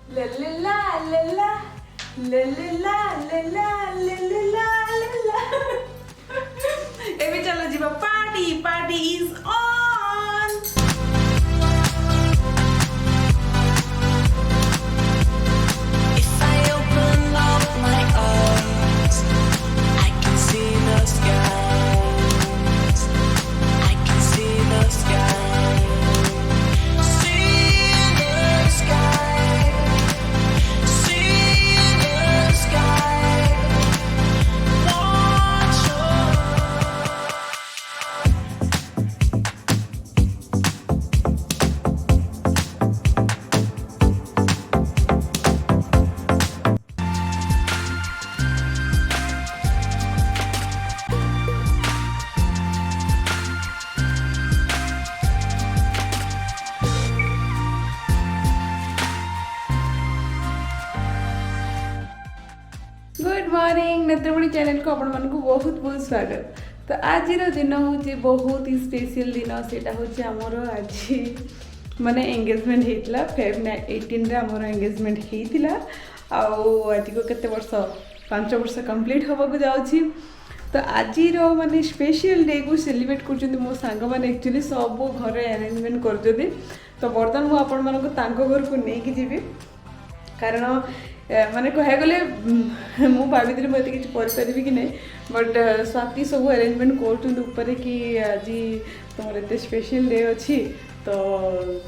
La la la la la la la la la la. Every chalo jiba party is on. If I open up my eyes, I can see the skies. I can see the sky. See the sky. See the sky. Watch good morning Netramani channel को आपण मन को बहुत बहुत स्वागत। तो आज दिन हूँ बहुत ही स्पेशल दिन सेटा हूँ आमर आज माने एंगेजमेंट होता फेब 18 आमर एंगेजमेंट होता आज को केते वर्ष 5 वर्ष कंप्लीट होगा को जाउछि। तो आज माने स्पेशल डे को सेलिब्रेट कर मो सांग मैंने एक्चुअली सब घर अरेंजमेंट कर। तो बर्तमान मुझे आपण मन को तांको घर को लेकिन जीवी कारण माने कह गले मु भाभी मुझे किसी करें कि नहीं बट स्वाति सब अरेंजमेंट कर कि आज तुम एत स्पेशल डे अच्छी तो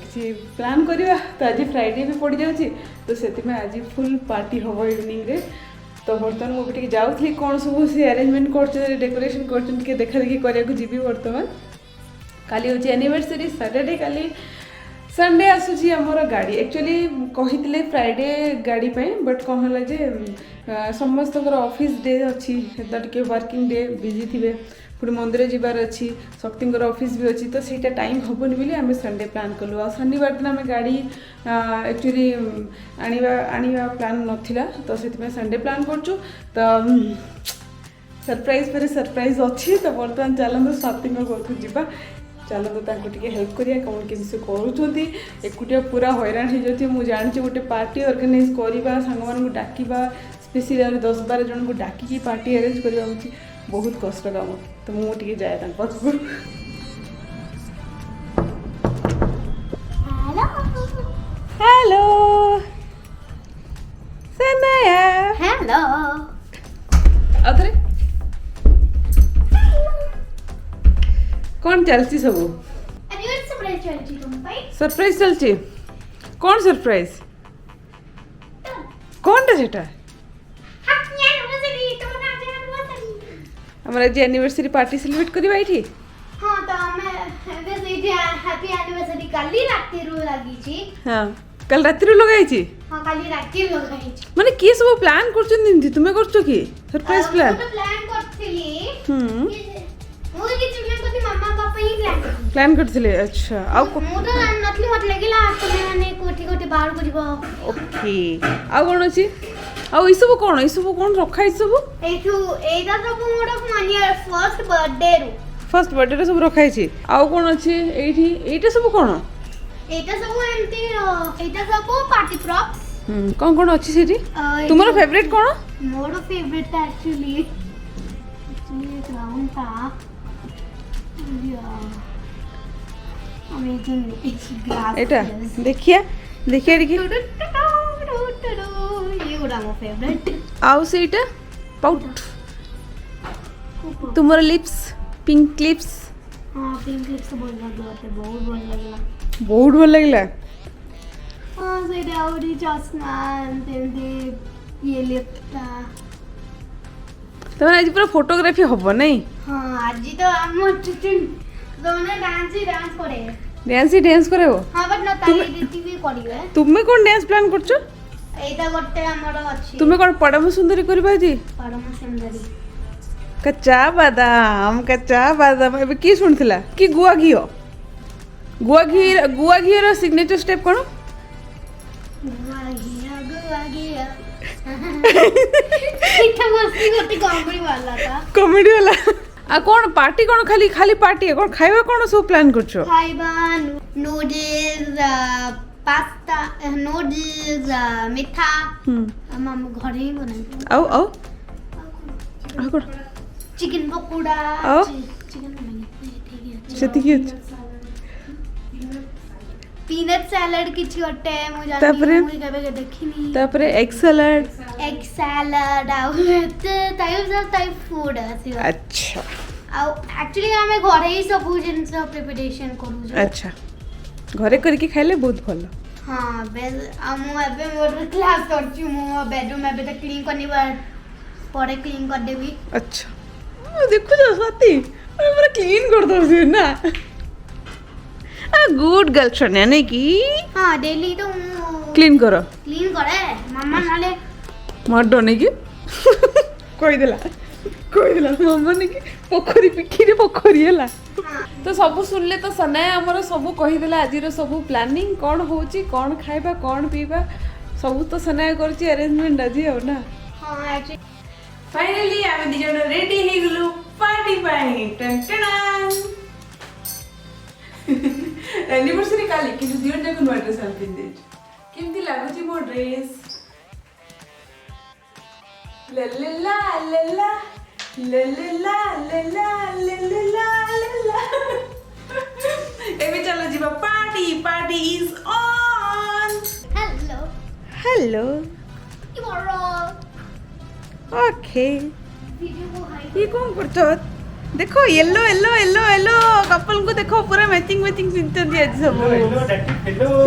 किसी प्लान करवा। तो आज फ्राइडे भी पड़ जाऊँगी तो से आज फुल पार्टी हम इवनिंग रे। तो बर्तमान मुझे जाऊँगी कौन सब से अरेंजमेंट कर डेकोरेशन कर देखा देखी करने जी। बर्तमान काली हूँ एनिवर्सरी सैटरडे काली संडे आसूची आमर गाड़ी एक्चुअली कही फ्राइडे गाड़ी पे बट कौन है जे समस्त ऑफिस डे अच्छी टे वर्किंग डे बिजी थे पुणी मंदिर जीवार अच्छी शक्ति ऑफिस भी अच्छी तो सहीटा टाइम हेनी बोली आम संडे प्लान कलु आ शनिवार दिन आम गाड़ी एक्चुअली आनिबा प्लान नथिला तो से संडे प्लान करचु। तो सरप्राइज पर सरप्राइज अच्छी। तो बर्तमान चलते स्वाति घर को जीवा चलो तो टे हेल्प करिया कौन केमसे करूँगी एकुटिया पूरा हैरान हो जाती। मुझे जानी गोटे पार्टी ऑर्गेनाइज करवा सांग मान डाकिबा स्पेशली 10-12 जन को डाकिकी पार्टी अरेंज करवा बहुत कष्ट काम। तो मुझे जाए पाखु हेलो सनाया हेलो अरे कौन चलती सब सरप्राइज चलती कौन सरप्राइज कौन सेटा हमारा आज एनिवर्सरी पार्टी सेलिब्रेट करबा एठी। हां तो हमें वैसे हैप्पी एनिवर्सरी काली राती रो लागी छी। हां कल राती रो लगाई छी। हां काली राती रो लगाई छी माने के सब प्लान करछन दिनती तुमे करछो की सरप्राइज प्लान तो प्लान करथिली मोर की प्लान करथि मम्मा पापा ही प्लान करथिले। अच्छा आ मु तो जान नथली मत लागिला तुमे माने कोठी कोठी बाहर करबो ओके आ कोन अछि आ ई सब कोन रखा ई सब एठू एदा सब मोर मानिया फर्स्ट बर्थडे रे सब रखा छी। आ कोन अछि एठी एटा सब कोन एटा सब एमती एटा सब पार्टी प्रॉप कोन अछि सेठी तुम्हारा फेवरेट कोन मोर फेवरेट एक्चुअली ग्राउंड था अमेजिंग ग्लास एटा देखिया देखिया देखिए ये गुड़ा मो फेवरेट आउ सेटा पाउट तुम्हारा लिप्स पिंक लिप्स हां पिंक लिप्स बहुत लगला बहुत भल लगला हां सेटा आउरी जसमान तेंदे ये लिप्टा तो आज पूरा फोटोग्राफी हबो नहीं। हां आज तो हम दोने डांस करे डांस करे हो। हां बट न ताई रीति भी करिवे तुमे कोन डांस प्लान करछो एटा गोटे हमर अछि तुमे कोन पड़म सुंदरी करबा जी परम सुंदरी कच्चा बादाम एबे की सुनथिला कि गुआ घी रो सिग्नेचर स्टेप कोन गुआ घिया इठा मस्ती करती कॉमेडी वाला आ कौन पार्टी कौन खाली खाली पार्टी कौन खाइबा कौन सब प्लान करछो खाइबा नूडल्स पास्ता नूडल्स मिठा हम घर ही बनाई ଆଉ କ'ଣ चिकन पकोड़ा आओ। चिकन बनाई ସେତିକି ଅଛି पीनट सैलड किछि गोटे मु तापरे? जानि केबे देखिनी ତାପରେ ଏଗ୍ ସାଲାଡ୍ एग सैलड आउ टाइप फूड आसी ଆଚ୍ଛା आउ एक्चुअली हमें घरे ही सब जिनस प्रिपरेशन करू ଆଚ୍ଛା ଘରେ କରିକି ଖାଇଲେ ବହୁତ ଭଲ हाँ बेल मु एबे मोर क्लास करछु मु बेडरूम एबे त क्लीन करनी पड़े क्लीन कर देबी अच्छा देखो स्वाति पूरा क्लीन कर दो ना गुड गर्लफ्रेंड है नहीं कि हाँ डेली तो क्लीन करो क्लीन करे मम्मा नाले मर्डो नहीं कि କହିଦେଲା मम्मा नहीं कि पोखरी पिखीरे पोखरी है तो सब सुनले तो सनाया हमर सब कहीदेला आज सब प्लानिंग कौन होची कौन खाइबा कौन पीबा सब तो सनाया करची अरेंजमेंट आज हो ना हाँ एक्चुअली फाइनली आमे दी जण रेडी हे गेलु पार्टी पाई टन टन एनिवर्सरी काली कि दियो जाक नो ड्रेस आल पिन दे केमती लागुची मो ड्रेस ला ला ला ला ला ला ला ला ला ला ला ला एबे चलो जीवा party is on hello hello tomorrow okay video को हाई ये कौन करतो देखो yellow yellow yellow yellow couple को देखो पूरा मैचिंग पिंचन दिया सब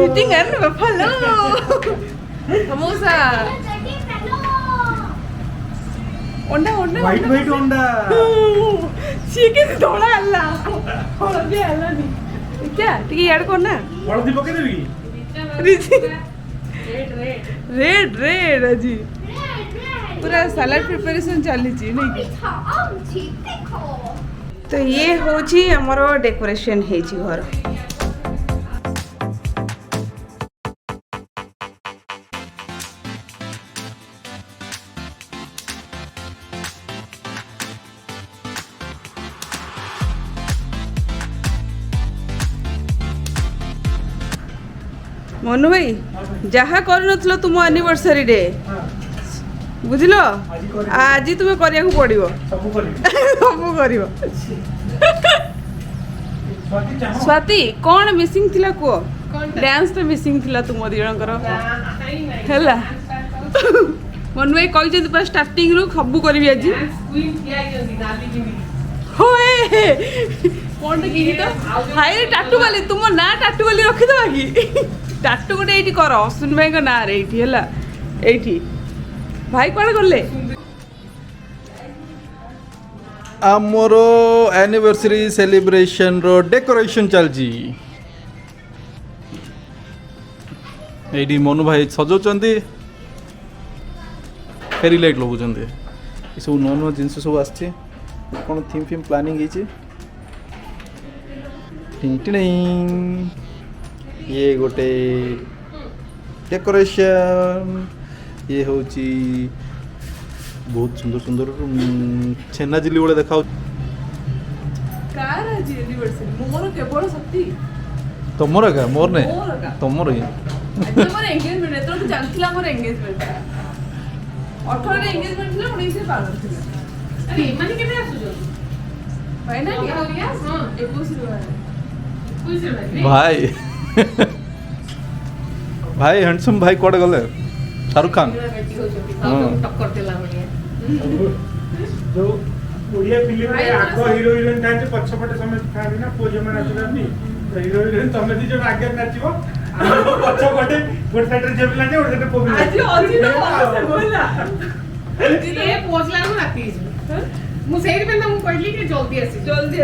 सिटिंग है ना फलो समोसा ओंडा वाइट ओंडा सीके से धोला हल्ला हल्दी हल्ला नहीं क्या ठीक है यार कौन ना हल्दी पके देबी रेड अजी पूरा सलाड प्रिपरेशन चली नहीं तो ये होची हमरो डेकोरेशन हेची घर मनु भाई जहाँ कर तुम एनिवर्सरी डे बुझल आज तुम्हें करिया को पड़िबो सब करिवो स्वाति कौन मिसिंग थिला को डांस तो मिसिंग थिला तुम दिजणकर हैला मनु भाई कहि पूरा स्टार्टिंग रू सब करबी आज होए कौन की तो हाय टाटू वाली तुम ना टाटू वाली रखि दवा की टाटू गोटे एठी कर अश्विन भाई को ना रे एठी हैला एठी भाई कौन करले आमर एनिवर्सरी सेलिब्रेशन रो डेकोरेशन चलजी एडी मनु भाई सजौचंदी फेरी लाइट लगुचंदी ये सब नुआ नुआ जिनस सब आछे कौन थीम फिम प्लानिंग ହେଇଛି ये गोटे डेकोरेशन ये होची बहुत सुंदर सुंदर छेना जिली वाले देखा कार आज एनिवर्सरी मोर केवल शक्ति तुमर का मोर ने मोर का तुमर ही आज मोर एंगेजमेंट है तो जानथिला मोर एंगेजमेंट 18 रे एंगेजमेंट थिला 19 से पागल थिला अरे माने केबे आसु जो भाई ना क्या हो गया हां 21 रे भाई भाई हैंडसम भाई कोड गले शाहरुख खान टक्कर देला बढ़िया जो ओडिया फिल्म रे आगो हीरो हिरोइन थांते पछपटे समय थांती ना पोज में नाचुरानी हीरो हिरोइन तमे दी जो आगे नाचिबो पछपटे गोट साइड रे जेबला ने ओटे पोबी आज अजी तो बोला ये पोजला नु राती मु सेही पे मु कहली कि जल्दी आसी जल्दी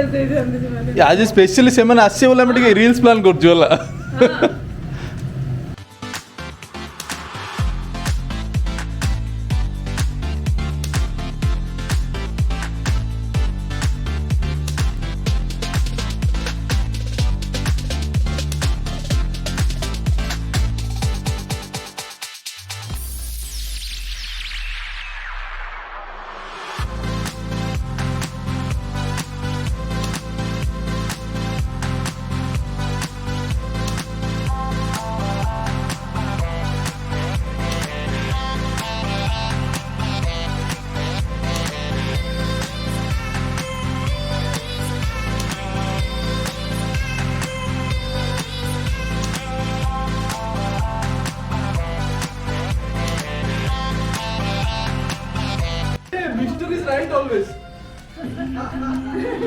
माने आज स्पेशली सेमन आसे बोला मैं रील्स प्लान कर जोला हां Right always.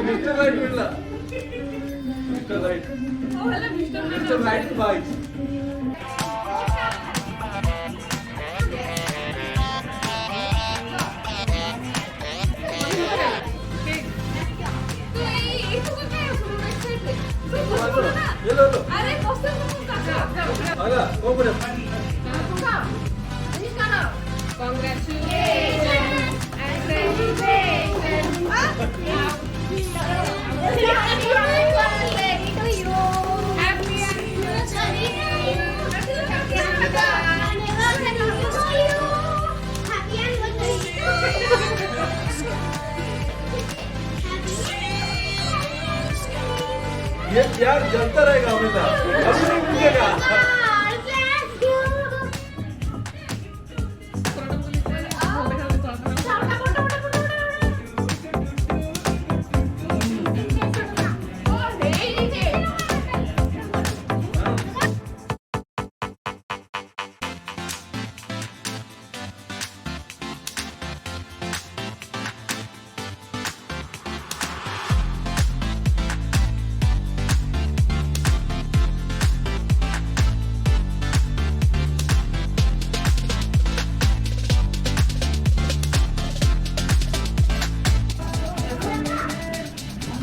Mr. Right मिलना. Mr. Right. Mr. Right vibes. ये लो लो. अरे कौन आगा, go for it. ये प्यार जलता रहेगा हमेशा. कभी नहीं भूलेगा.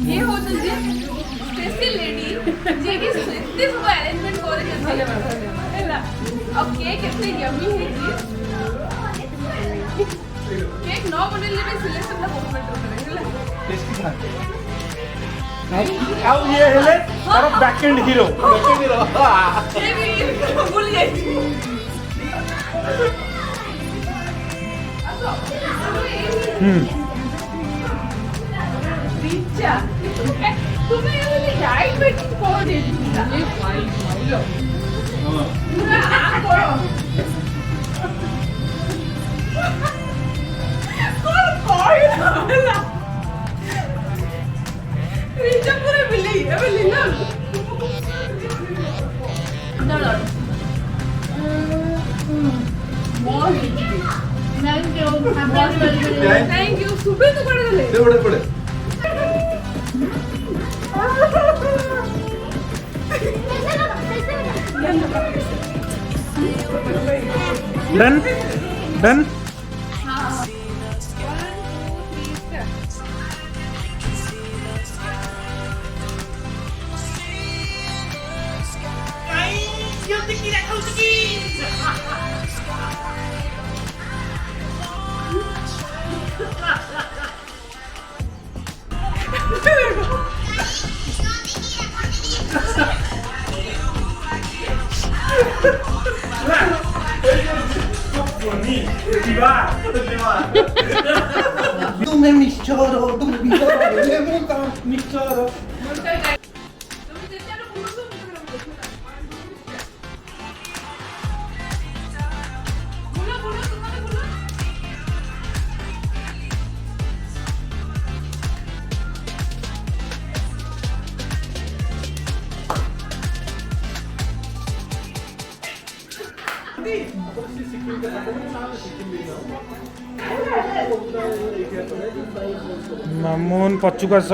ये होता है स्पेशल लेडी जे कि इतने सब अरेंजमेंट करे हैला अब केक कितने यम्मी है जी केक नो बनेले में सिलेक्शन दा बहुत मैटर करे हैला टेस्टी था. ଆଉ ଇଏ ହେଲେ ତାର ବ୍ୟାକ୍ ଏଣ୍ଡ ହିରୋ ये भी भूल गई पिज्जा तुम्हें ये वाली डाइट वेटिंग कौन दे दी ये भाई लो पूरा आप करो कौन ना पिज्जा पूरे मिले ना no थैंक यू सुबह तो पड़े ले दे बड़े बड़े. डन डन तुम्हें मिक्सचर हो तुम मिक्सचर ले मुका मिक्सचर हो. ମାମୁନ ପଛୁକୁ ଆସ.